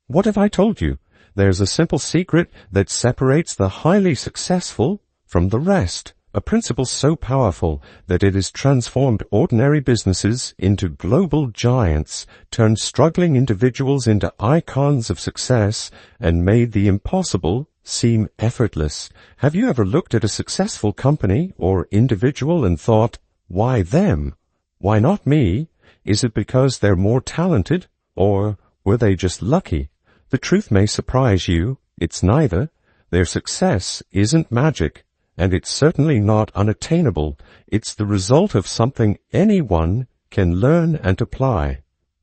What have I told you? There's a simple secret that separates the highly successful from the rest. A principle so powerful that it has transformed ordinary businesses into global giants, turned struggling individuals into icons of success, and made the impossible seem effortless. Have you ever looked at a successful company or individual and thought, why them? Why not me? Is it because they're more talented, or were they just lucky? The truth may surprise you. It's neither. Their success isn't magic, and it's certainly not unattainable. It's the result of something anyone can learn and apply.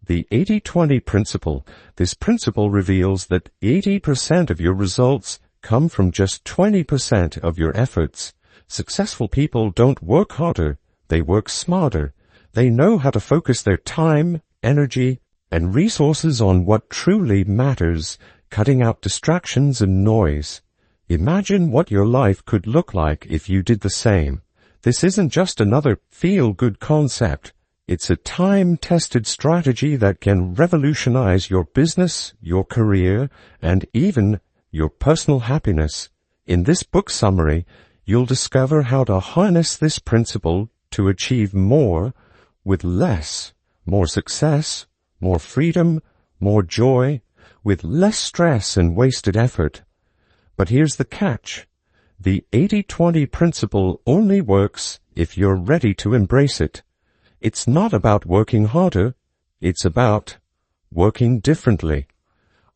The 80-20 principle. This principle reveals that 80% of your results come from just 20% of your efforts. Successful people don't work harder, they work smarter. They know how to focus their time, energy, and resources on what truly matters, cutting out distractions and noise. Imagine what your life could look like if you did the same. This isn't just another feel-good concept. It's a time-tested strategy that can revolutionize your business, your career, and even your personal happiness. In this book summary, you'll discover how to harness this principle to achieve more with less, more success, more freedom, more joy, with less stress and wasted effort. But here's the catch. The 80-20 principle only works if you're ready to embrace it. It's not about working harder, it's about working differently.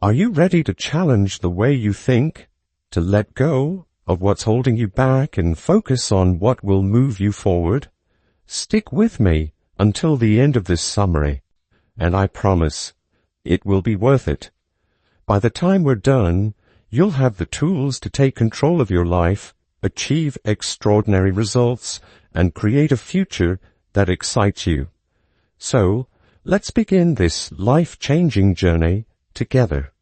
Are you ready to challenge the way you think, to let go of what's holding you back and focus on what will move you forward? Stick with me until the end of this summary, and I promise it will be worth it. By the time we're done, you'll have the tools to take control of your life, achieve extraordinary results, and create a future that excites you. So, let's begin this life-changing journey together.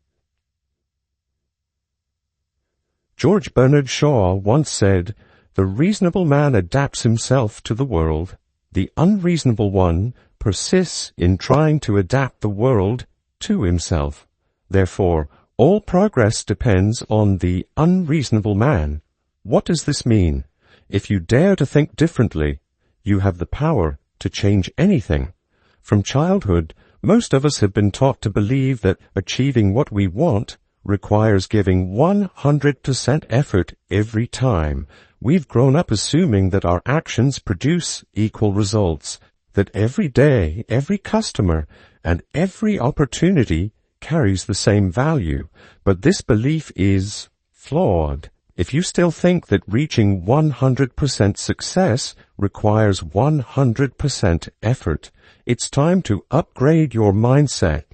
George Bernard Shaw once said, "The reasonable man adapts himself to the world. The unreasonable one persists in trying to adapt the world to himself. Therefore, all progress depends on the unreasonable man." What does this mean? If you dare to think differently, you have the power to change anything. From childhood, most of us have been taught to believe that achieving what we want requires giving 100% effort every time. We've grown up assuming that our actions produce equal results, that every day, every customer, and every opportunity carries the same value. But this belief is flawed. If you still think that reaching 100% success requires 100% effort, it's time to upgrade your mindset.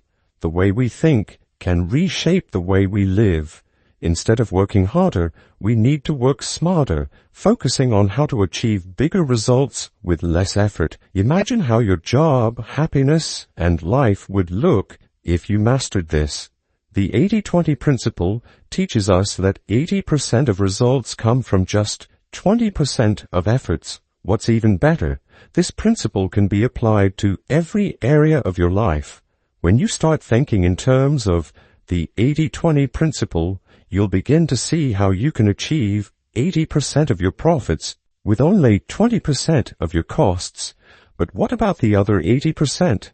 The way we think can reshape the way we live. Instead of working harder, we need to work smarter, focusing on how to achieve bigger results with less effort. Imagine how your job, happiness, and life would look if you mastered this. The 80-20 principle teaches us that 80% of results come from just 20% of efforts. What's even better, this principle can be applied to every area of your life. When you start thinking in terms of the 80-20 principle, you'll begin to see how you can achieve 80% of your profits with only 20% of your costs. But what about the other 80%?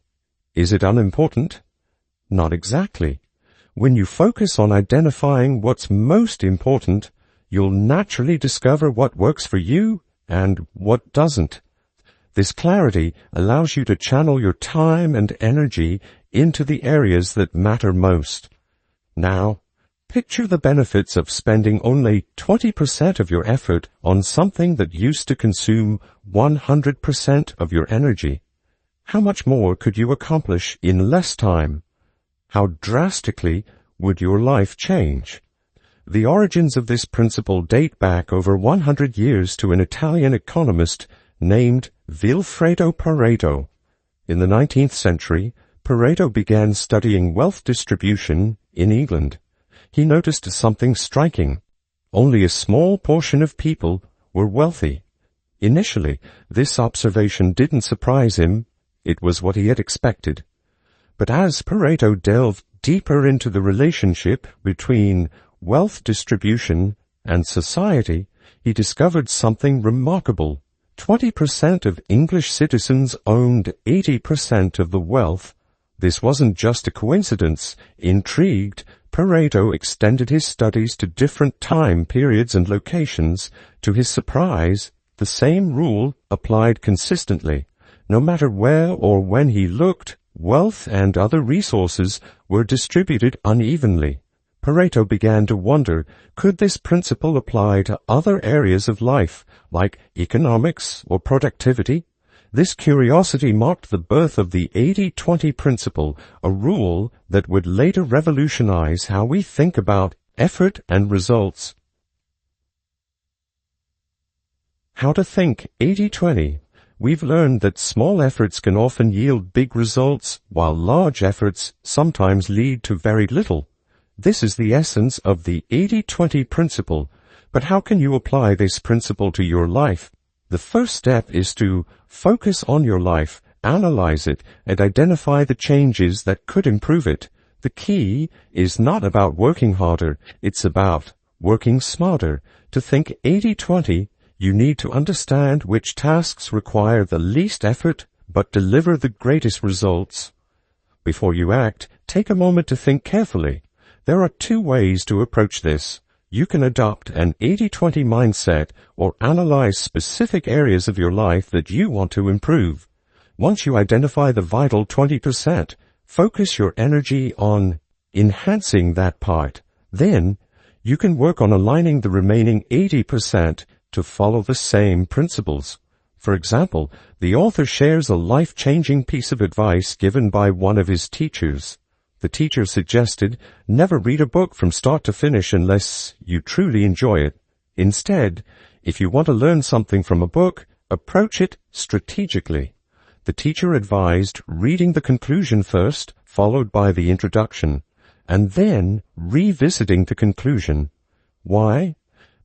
Is it unimportant? Not exactly. When you focus on identifying what's most important, you'll naturally discover what works for you and what doesn't. This clarity allows you to channel your time and energy into the areas that matter most. Now, picture the benefits of spending only 20% of your effort on something that used to consume 100% of your energy. How much more could you accomplish in less time? How drastically would your life change? The origins of this principle date back over 100 years to an Italian economist named Vilfredo Pareto. In the 19th century, Pareto began studying wealth distribution in England. He noticed something striking. Only a small portion of people were wealthy. Initially, this observation didn't surprise him. It was what he had expected. But as Pareto delved deeper into the relationship between wealth distribution and society, he discovered something remarkable. 20% of English citizens owned 80% of the wealth. This wasn't just a coincidence. Intrigued, Pareto extended his studies to different time periods and locations. To his surprise, the same rule applied consistently. No matter where or when he looked, wealth and other resources were distributed unevenly. Pareto began to wonder, could this principle apply to other areas of life, like economics or productivity? This curiosity marked the birth of the 80-20 principle, a rule that would later revolutionize how we think about effort and results. How to think 80-20. We've learned that small efforts can often yield big results, while large efforts sometimes lead to very little. This is the essence of the 80-20 principle. But how can you apply this principle to your life? The first step is to focus on your life, analyze it, and identify the changes that could improve it. The key is not about working harder, it's about working smarter. To think 80-20, you need to understand which tasks require the least effort but deliver the greatest results. Before you act, take a moment to think carefully. There are two ways to approach this. You can adopt an 80-20 mindset or analyze specific areas of your life that you want to improve. Once you identify the vital 20%, focus your energy on enhancing that part. Then, you can work on aligning the remaining 80% to follow the same principles. For example, the author shares a life-changing piece of advice given by one of his teachers. The teacher suggested, never read a book from start to finish unless you truly enjoy it. Instead, if you want to learn something from a book, approach it strategically. The teacher advised reading the conclusion first, followed by the introduction, and then revisiting the conclusion. Why?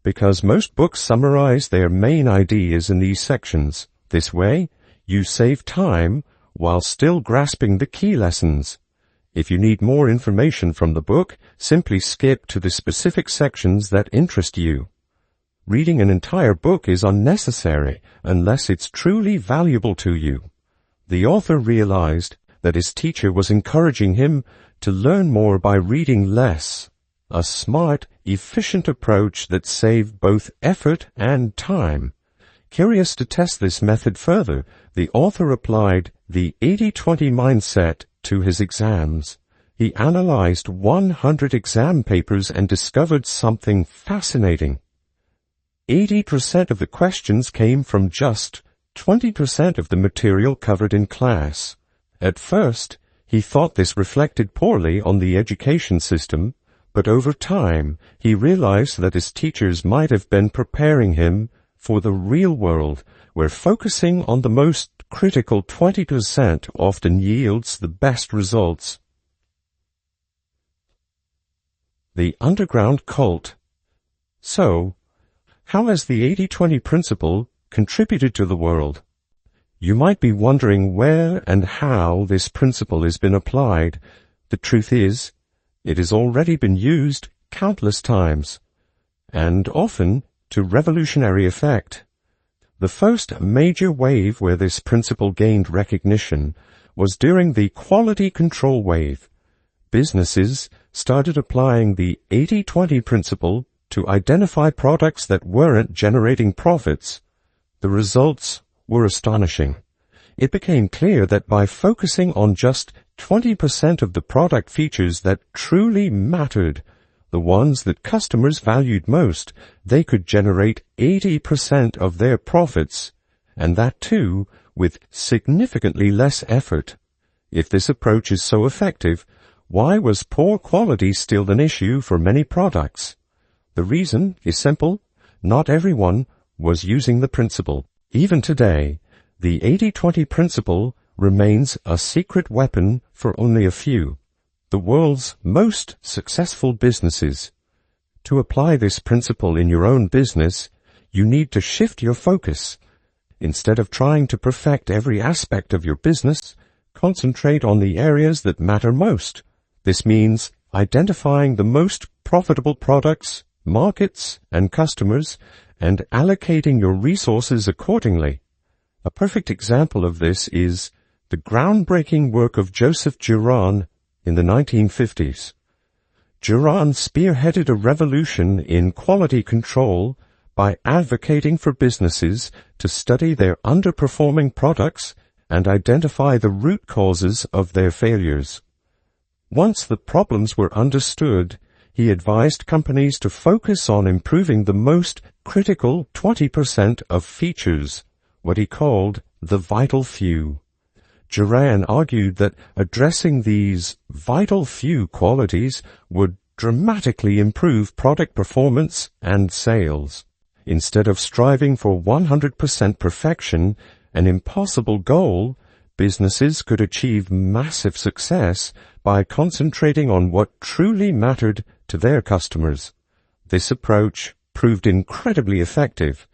Because most books summarize their main ideas in these sections. This way, you save time while still grasping the key lessons. If you need more information from the book, simply skip to the specific sections that interest you. Reading an entire book is unnecessary unless it's truly valuable to you. The author realized that his teacher was encouraging him to learn more by reading less, a smart, efficient approach that saved both effort and time. Curious to test this method further, the author applied the 80-20 mindset to his exams. He analyzed 100 exam papers and discovered something fascinating. 80% of the questions came from just 20% of the material covered in class. At first, he thought this reflected poorly on the education system, but over time, he realized that his teachers might have been preparing him for the real world, where focusing on the most critical 20% often yields the best results. The underground cult. So, how has the 80-20 principle contributed to the world? You might be wondering where and how this principle has been applied. The truth is, it has already been used countless times, and often to revolutionary effect. The first major wave where this principle gained recognition was during the quality control wave. Businesses started applying the 80-20 principle to identify products that weren't generating profits. The results were astonishing. It became clear that by focusing on just 20% of the product features that truly mattered, the ones that customers valued most, they could generate 80% of their profits, and that too with significantly less effort. If this approach is so effective, why was poor quality still an issue for many products? The reason is simple. Not everyone was using the principle. Even today, the 80-20 principle remains a secret weapon for only a few, the world's most successful businesses. To apply this principle in your own business, you need to shift your focus. Instead of trying to perfect every aspect of your business, concentrate on the areas that matter most. This means identifying the most profitable products, markets, and customers, and allocating your resources accordingly. A perfect example of this is the groundbreaking work of Joseph Juran in the 1950s. Juran spearheaded a revolution in quality control by advocating for businesses to study their underperforming products and identify the root causes of their failures. Once the problems were understood, he advised companies to focus on improving the most critical 20% of features, what he called the vital few. Juran argued that addressing these vital few qualities would dramatically improve product performance and sales. Instead of striving for 100% perfection, an impossible goal, businesses could achieve massive success by concentrating on what truly mattered to their customers. This approach proved incredibly effective.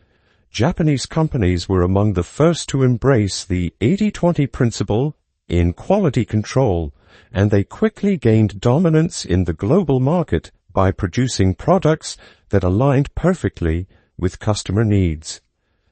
Japanese companies were among the first to embrace the 80-20 principle in quality control, and they quickly gained dominance in the global market by producing products that aligned perfectly with customer needs.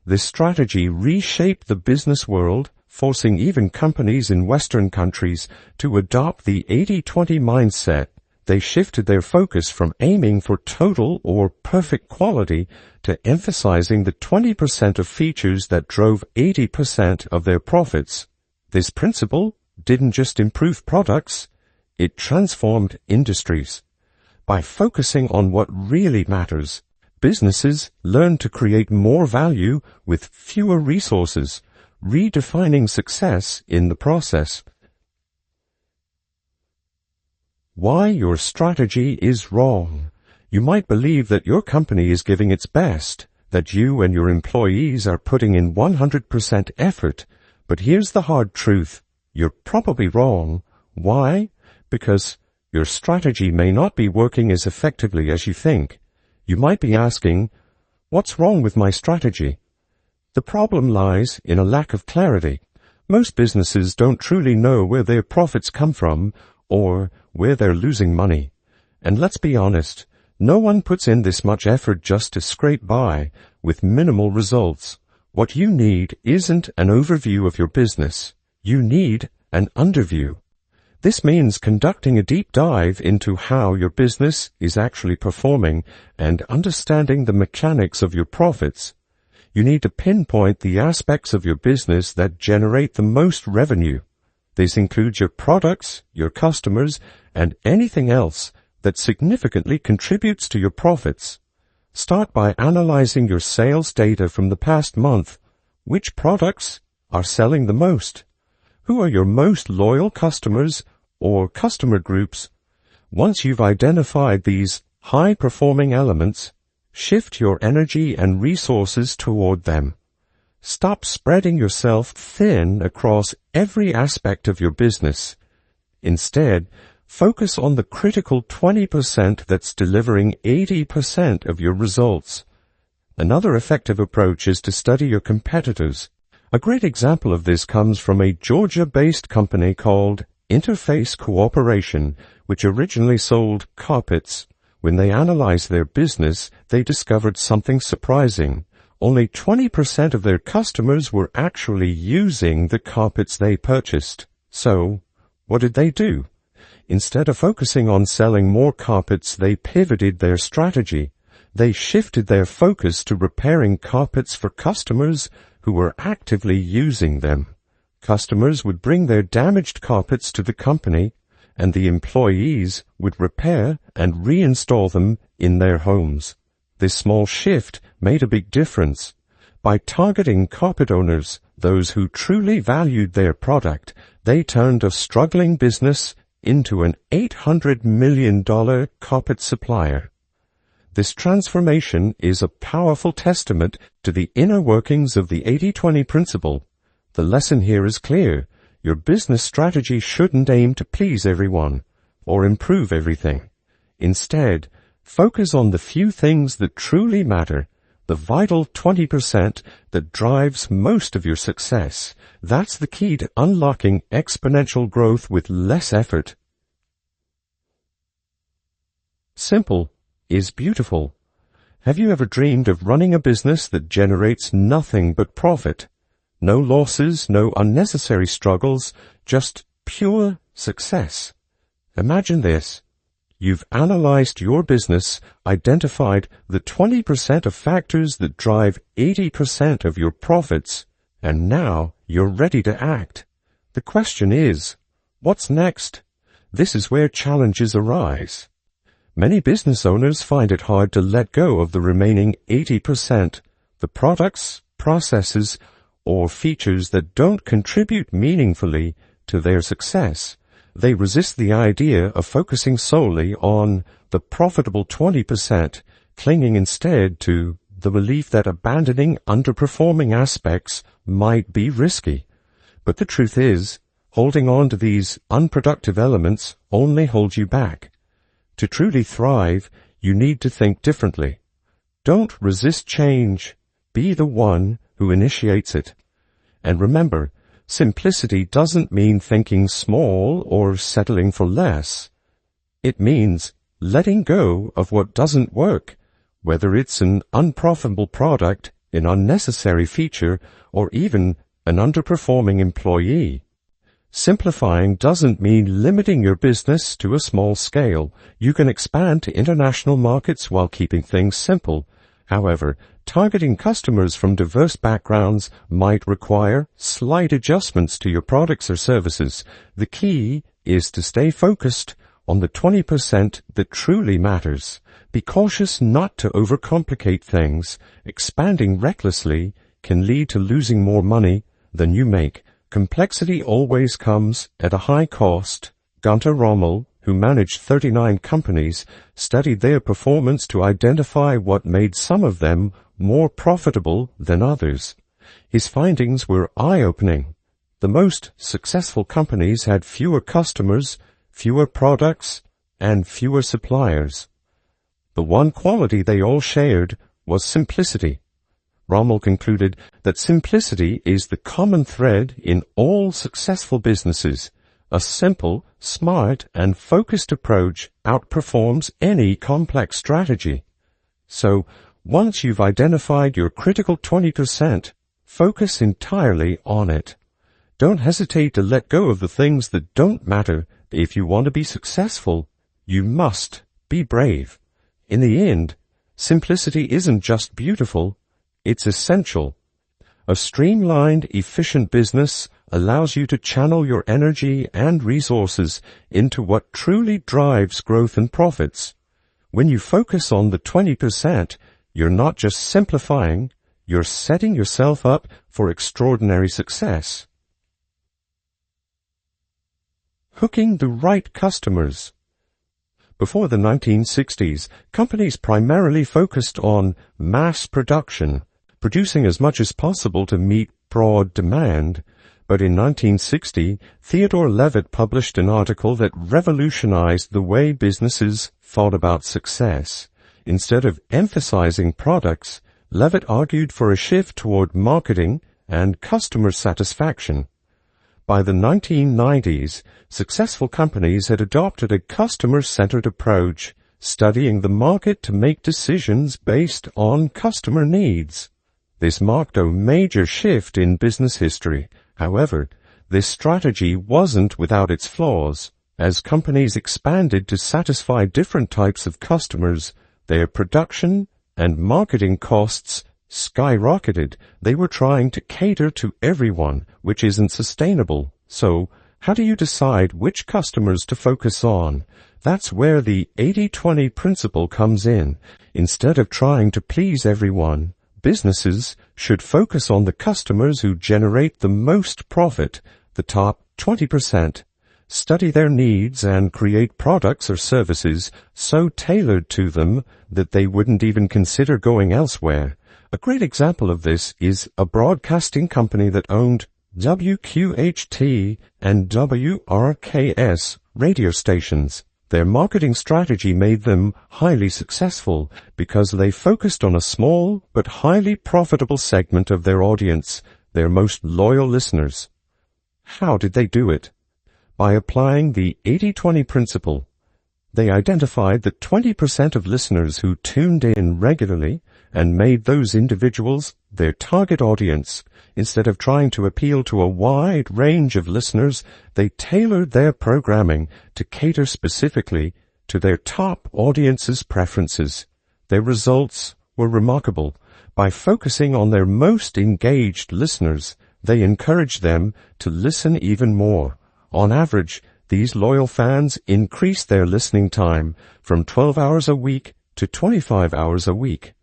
This strategy reshaped the business world, forcing even companies in Western countries to adopt the 80-20 mindset. They shifted their focus from aiming for total or perfect quality to emphasizing the 20% of features that drove 80% of their profits. This principle didn't just improve products, it transformed industries. By focusing on what really matters, businesses learn to create more value with fewer resources, redefining success in the process. Why your strategy is wrong. You might believe that your company is giving its best, that you and your employees are putting in 100% effort, but here's the hard truth. You're probably wrong. Why? Because your strategy may not be working as effectively as you think. You might be asking, what's wrong with my strategy? The problem lies in a lack of clarity. Most businesses don't truly know where their profits come from or where they're losing money. And let's be honest, no one puts in this much effort just to scrape by with minimal results. What you need isn't an overview of your business. You need an underview. This means conducting a deep dive into how your business is actually performing and understanding the mechanics of your profits. You need to pinpoint the aspects of your business that generate the most revenue. This includes your products, your customers, and anything else that significantly contributes to your profits. Start by analyzing your sales data from the past month. Which products are selling the most? Who are your most loyal customers or customer groups? Once you've identified these high-performing elements, shift your energy and resources toward them. Stop spreading yourself thin across every aspect of your business. Instead, focus on the critical 20% that's delivering 80% of your results. Another effective approach is to study your competitors. A great example of this comes from a Georgia-based company called Interface Cooperation, which originally sold carpets. When they analyzed their business, they discovered something surprising. Only 20% of their customers were actually using the carpets they purchased. So, what did they do? Instead of focusing on selling more carpets, they pivoted their strategy. They shifted their focus to repairing carpets for customers who were actively using them. Customers would bring their damaged carpets to the company, and the employees would repair and reinstall them in their homes. This small shift made a big difference. By targeting carpet owners, those who truly valued their product, they turned a struggling business into an $800 million carpet supplier. This transformation is a powerful testament to the inner workings of the 80-20 principle. The lesson here is clear. Your business strategy shouldn't aim to please everyone or improve everything. Instead, focus on the few things that truly matter, the vital 20% that drives most of your success. That's the key to unlocking exponential growth with less effort. simple is beautiful. Have you ever dreamed of running a business that generates nothing but profit? No losses, no unnecessary struggles, just pure success. Imagine this. You've analyzed your business, identified the 20% of factors that drive 80% of your profits, and now you're ready to act. The question is, what's next? This is where challenges arise. Many business owners find it hard to let go of the remaining 80%, the products, processes, or features that don't contribute meaningfully to their success. They resist the idea of focusing solely on the profitable 20%, clinging instead to the belief that abandoning underperforming aspects might be risky. But the truth is, holding on to these unproductive elements only holds you back. To truly thrive, you need to think differently. Don't resist change. Be the one who initiates it. And remember, simplicity doesn't mean thinking small or settling for less. It means letting go of what doesn't work, whether it's an unprofitable product, an unnecessary feature, or even an underperforming employee. Simplifying doesn't mean limiting your business to a small scale. You can expand to international markets while keeping things simple. However, targeting customers from diverse backgrounds might require slight adjustments to your products or services. The key is to stay focused on the 20% that truly matters. Be cautious not to overcomplicate things. Expanding recklessly can lead to losing more money than you make. Complexity always comes at a high cost. Gunter Rommel, who managed 39 companies, studied their performance to identify what made some of them more profitable than others. His findings were eye-opening. The most successful companies had fewer customers, fewer products, and fewer suppliers. The one quality they all shared was simplicity. Rommel concluded that simplicity is the common thread in all successful businesses. A simple, smart, and focused approach outperforms any complex strategy. So, once you've identified your critical 20%, focus entirely on it. Don't hesitate to let go of the things that don't matter. If you want to be successful, you must be brave. In the end, simplicity isn't just beautiful, it's essential. A streamlined, efficient business allows you to channel your energy and resources into what truly drives growth and profits. When you focus on the 20%, you're not just simplifying, you're setting yourself up for extraordinary success. Hooking the right customers. Before the 1960s, companies primarily focused on mass production, producing as much as possible to meet broad demand. But in 1960, Theodore Levitt published an article that revolutionized the way businesses thought about success. Instead of emphasizing products, Levitt argued for a shift toward marketing and customer satisfaction. By the 1990s, successful companies had adopted a customer-centered approach, studying the market to make decisions based on customer needs. This marked a major shift in business history. However, this strategy wasn't without its flaws. As companies expanded to satisfy different types of customers, their production and marketing costs skyrocketed. They were trying to cater to everyone, which isn't sustainable. So, how do you decide which customers to focus on? That's where the 80-20 principle comes in. Instead of trying to please everyone, businesses should focus on the customers who generate the most profit, the top 20%. Study their needs and create products or services so tailored to them that they wouldn't even consider going elsewhere. A great example of this is a broadcasting company that owned WQHT and WRKS radio stations. Their marketing strategy made them highly successful because they focused on a small but highly profitable segment of their audience, their most loyal listeners. How did they do it? By applying the 80-20 principle. They identified that 20% of listeners who tuned in regularly and made those individuals their target audience. Instead of trying to appeal to a wide range of listeners, they tailored their programming to cater specifically to their top audience's preferences. Their results were remarkable. By focusing on their most engaged listeners, they encouraged them to listen even more. On average, these loyal fans increased their listening time from 12 hours a week to 25 hours a week.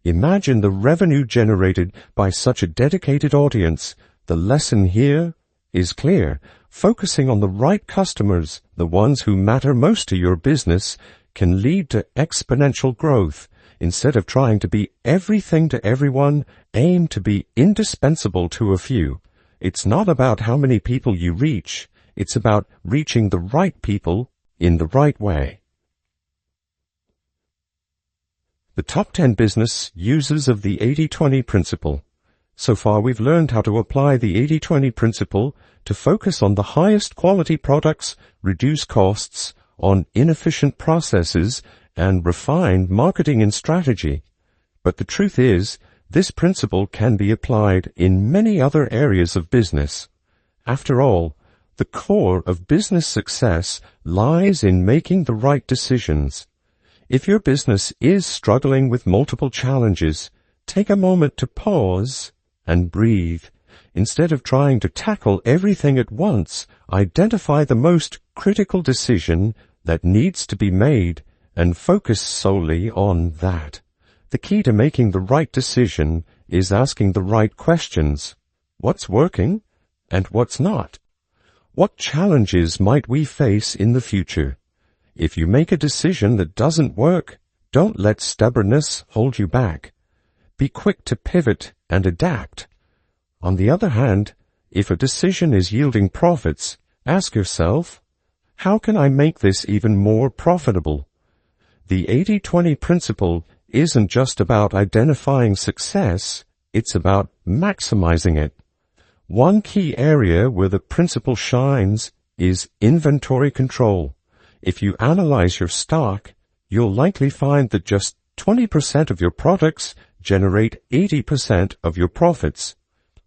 Imagine the revenue generated by such a dedicated audience. The lesson here is clear. Focusing on the right customers, the ones who matter most to your business, can lead to exponential growth. Instead of trying to be everything to everyone, aim to be indispensable to a few. It's not about how many people you reach. It's about reaching the right people in the right way. The top 10 business users of the 80-20 principle. So far we've learned how to apply the 80-20 principle to focus on the highest quality products, reduce costs on inefficient processes, and refine marketing and strategy. But the truth is, this principle can be applied in many other areas of business. After all, the core of business success lies in making the right decisions. If your business is struggling with multiple challenges, take a moment to pause and breathe. Instead of trying to tackle everything at once, identify the most critical decision that needs to be made and focus solely on that. The key to making the right decision is asking the right questions. What's working and what's not? What challenges might we face in the future? If you make a decision that doesn't work, don't let stubbornness hold you back. Be quick to pivot and adapt. On the other hand, if a decision is yielding profits, ask yourself, how can I make this even more profitable? The 80-20 principle isn't just about identifying success, it's about maximizing it. One key area where the principle shines is inventory control. If you analyze your stock, you'll likely find that just 20% of your products generate 80% of your profits.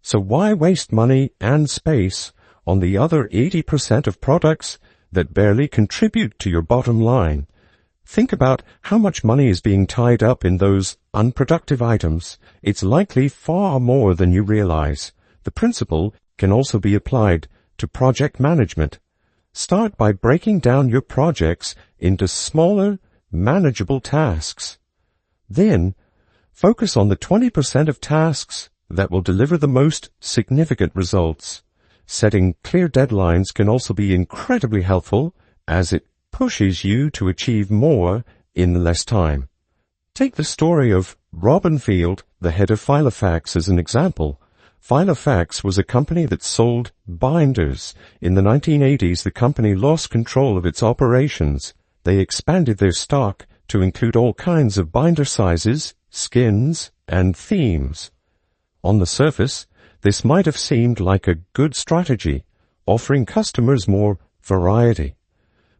So why waste money and space on the other 80% of products that barely contribute to your bottom line? Think about how much money is being tied up in those unproductive items. It's likely far more than you realize. The principle can also be applied to project management. Start by breaking down your projects into smaller, manageable tasks. Then, focus on the 20% of tasks that will deliver the most significant results. Setting clear deadlines can also be incredibly helpful, as it pushes you to achieve more in less time. Take the story of Robin Field, the head of Filofax, as an example. Filofax was a company that sold binders. In the 1980s, the company lost control of its operations. They expanded their stock to include all kinds of binder sizes, skins, and themes. On the surface, this might have seemed like a good strategy, offering customers more variety.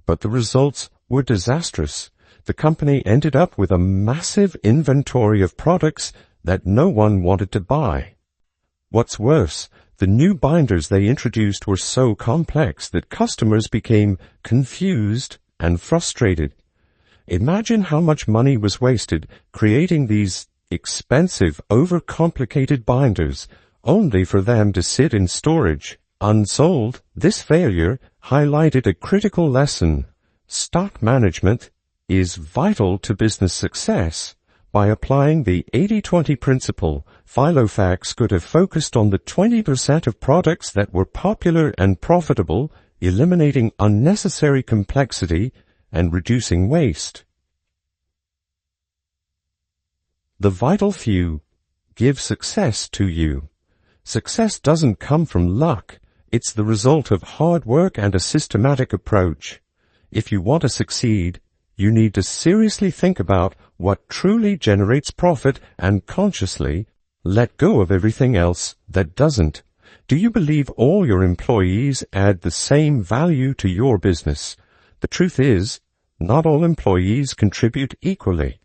But the results were disastrous. The company ended up with a massive inventory of products that no one wanted to buy. What's worse, the new binders they introduced were so complex that customers became confused and frustrated. Imagine how much money was wasted creating these expensive, overcomplicated binders, only for them to sit in storage, unsold. This failure highlighted a critical lesson. Stock management is vital to business success. By applying the 80-20 principle, Filofax could have focused on the 20% of products that were popular and profitable, eliminating unnecessary complexity and reducing waste. The vital few give success to you. Success doesn't come from luck. It's the result of hard work and a systematic approach. If you want to succeed, you need to seriously think about what truly generates profit and consciously let go of everything else that doesn't. Do you believe all your employees add the same value to your business? The truth is, Not all employees contribute equally.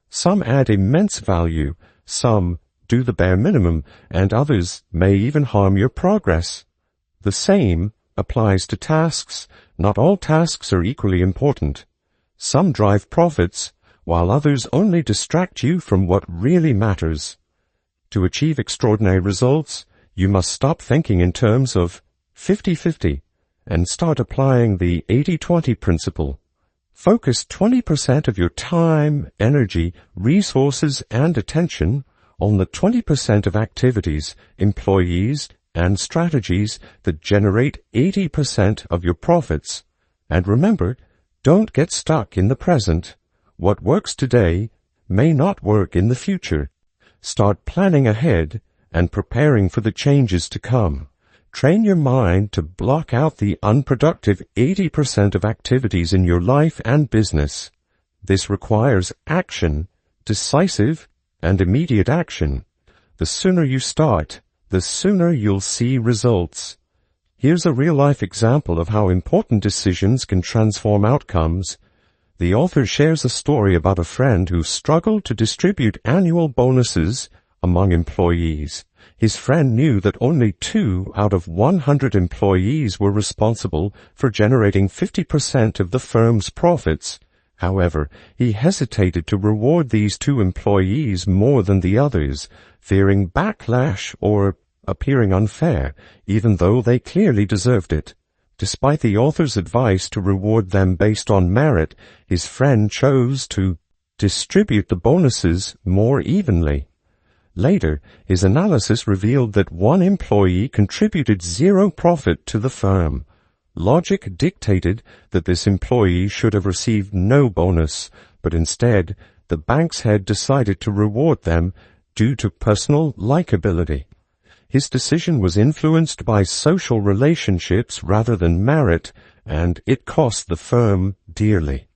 Some add immense value, some do the bare minimum, and others may even harm your progress. The same applies to tasks. Not all tasks are equally important. Some drive profits, while others only distract you from what really matters. To achieve extraordinary results, you must stop thinking in terms of 50-50 and start applying the 80-20 principle. Focus 20% of your time, energy, resources, and attention on the 20% of activities, employees, and strategies that generate 80% of your profits. And remember, don't get stuck in the present. What works today may not work in the future. Start planning ahead and preparing for the changes to come. Train your mind to block out the unproductive 80% of activities in your life and business. This requires action, decisive and immediate action. The sooner you start, the sooner you'll see results. Here's a real-life example of how important decisions can transform outcomes. The author shares a story about a friend who struggled to distribute annual bonuses among employees. His friend knew that only 2 out of 100 employees were responsible for generating 50% of the firm's profits. However, he hesitated to reward these 2 employees more than the others, fearing backlash or appearing unfair, even though they clearly deserved it. Despite the author's advice to reward them based on merit, his friend chose to distribute the bonuses more evenly. Later, his analysis revealed that 1 employee contributed 0 profit to the firm. Logic dictated that this employee should have received no bonus, but instead, the bank's head decided to reward them due to personal likability. His decision was influenced by social relationships rather than merit, and it cost the firm dearly.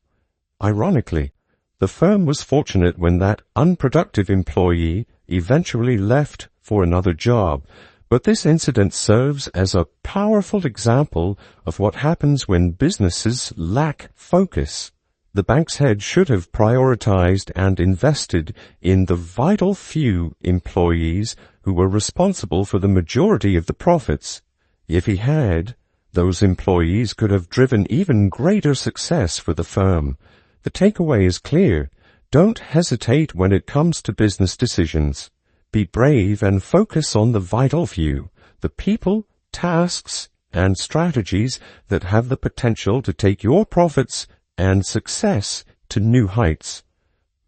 Ironically, the firm was fortunate when that unproductive employee eventually left for another job, but this incident serves as a powerful example of what happens when businesses lack focus. The bank's head should have prioritized and invested in the vital few employees who were responsible for the majority of the profits. If he had, those employees could have driven even greater success for the firm. The takeaway is clear. Don't hesitate when it comes to business decisions. Be brave and focus on the vital few, the people, tasks, and strategies that have the potential to take your profits and success to new heights.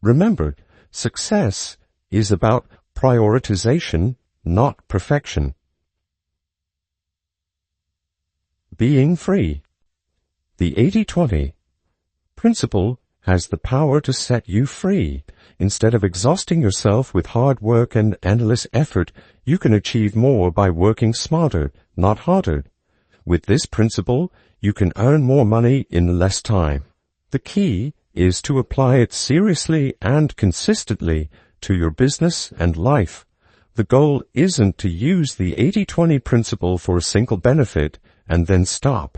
Remember, success is about prioritization, not perfection. Being free. The 80-20 principle has the power to set you free. Instead of exhausting yourself with hard work and endless effort, you can achieve more by working smarter, not harder. With this principle, you can earn more money in less time. The key is to apply it seriously and consistently to your business and life. The goal isn't to use the 80-20 principle for a single benefit and then stop.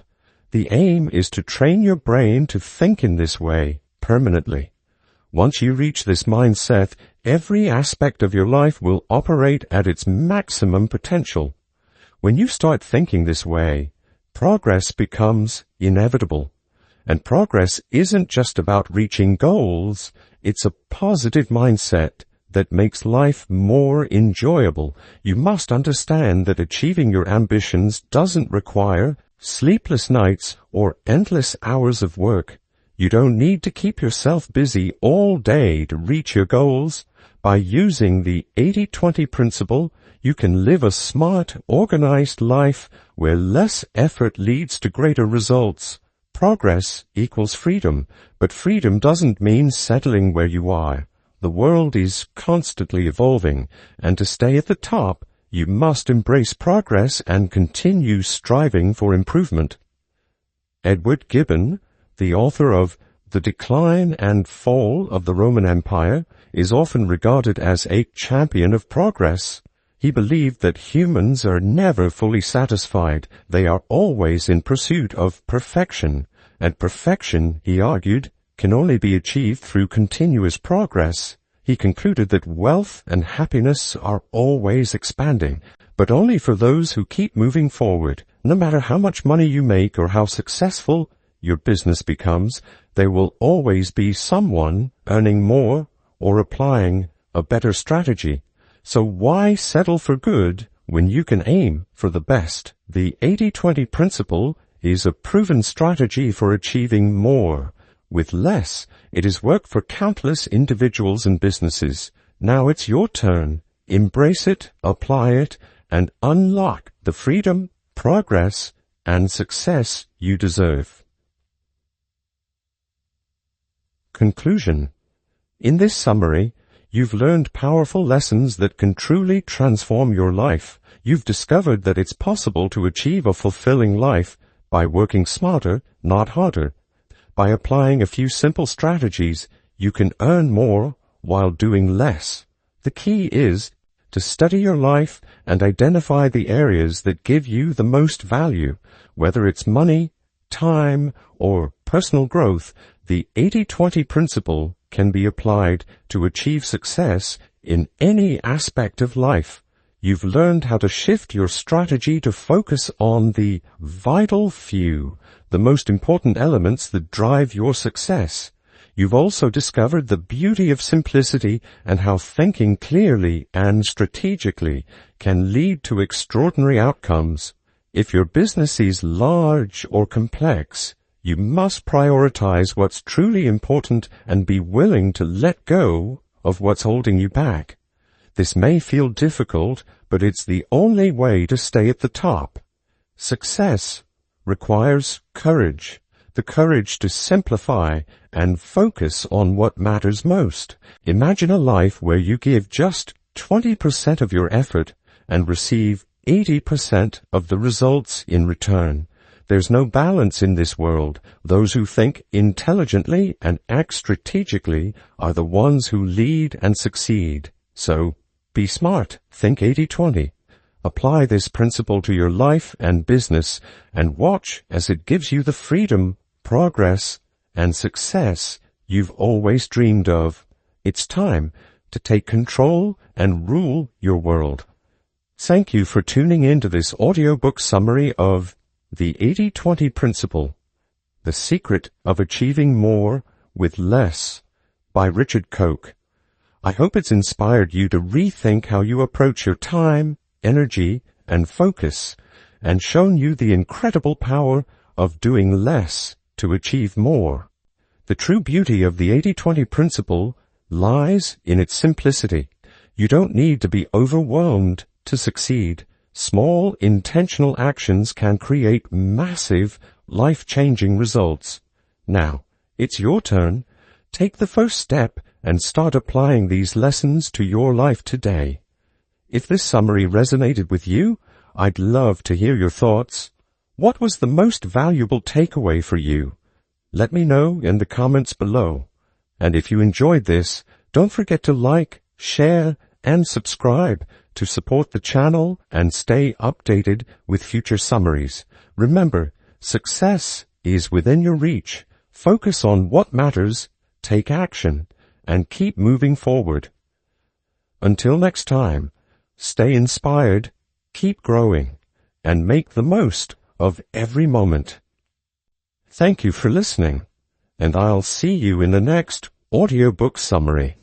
The aim is to train your brain to think in this way permanently. Once you reach this mindset, every aspect of your life will operate at its maximum potential. When you start thinking this way, progress becomes inevitable. And progress isn't just about reaching goals, it's a positive mindset that makes life more enjoyable. You must understand that achieving your ambitions doesn't require sleepless nights or endless hours of work. You don't need to keep yourself busy all day to reach your goals. By using the 80-20 principle, you can live a smart, organized life where less effort leads to greater results. Progress equals freedom, but freedom doesn't mean settling where you are. The world is constantly evolving, and to stay at the top, you must embrace progress and continue striving for improvement. Edward Gibbon, the author of The Decline and Fall of the Roman Empire, is often regarded as a champion of progress. He believed that humans are never fully satisfied. They are always in pursuit of perfection. And perfection, he argued, can only be achieved through continuous progress, he concluded that wealth and happiness are always expanding, but only for those who keep moving forward. No matter how much money you make or how successful your business becomes, there will always be someone earning more or applying a better strategy. So why settle for good when you can aim for the best? The 80-20 principle is a proven strategy for achieving more with less. It has worked for countless individuals and businesses. Now it's your turn. Embrace it, apply it, and unlock the freedom, progress, and success you deserve. Conclusion. In this summary, you've learned powerful lessons that can truly transform your life. You've discovered that it's possible to achieve a fulfilling life by working smarter, not harder. By applying a few simple strategies, you can earn more while doing less. The key is to study your life and identify the areas that give you the most value, whether it's money, time, or personal growth. The 80-20 principle can be applied to achieve success in any aspect of life. You've learned how to shift your strategy to focus on the vital few, the most important elements that drive your success. You've also discovered the beauty of simplicity and how thinking clearly and strategically can lead to extraordinary outcomes. If your business is large or complex, you must prioritize what's truly important and be willing to let go of what's holding you back. This may feel difficult, but it's the only way to stay at the top. Success requires courage, the courage to simplify and focus on what matters most. Imagine a life where you give just 20% of your effort and receive 80% of the results in return. There's no balance in this world. Those who think intelligently and act strategically are the ones who lead and succeed. So, be smart. Think 80-20. Apply this principle to your life and business and watch as it gives you the freedom, progress, and success you've always dreamed of. It's time to take control and rule your world. Thank you for tuning in to this audiobook summary of The 80-20 Principle, The Secret of Achieving More with Less by Richard Koch. I hope it's inspired you to rethink how you approach your time, energy, and focus, and shown you the incredible power of doing less to achieve more. The true beauty of the 80-20 principle lies in its simplicity. You don't need to be overwhelmed to succeed. Small, intentional actions can create massive, life-changing results. Now, it's your turn. Take the first step and start applying these lessons to your life today. If this summary resonated with you, I'd love to hear your thoughts. What was the most valuable takeaway for you? Let me know in the comments below. And if you enjoyed this, don't forget to like, share, and subscribe to support the channel and stay updated with future summaries. Remember, success is within your reach. Focus on what matters, take action, and keep moving forward. Until next time, stay inspired, keep growing, and make the most of every moment. Thank you for listening, and I'll see you in the next audiobook summary.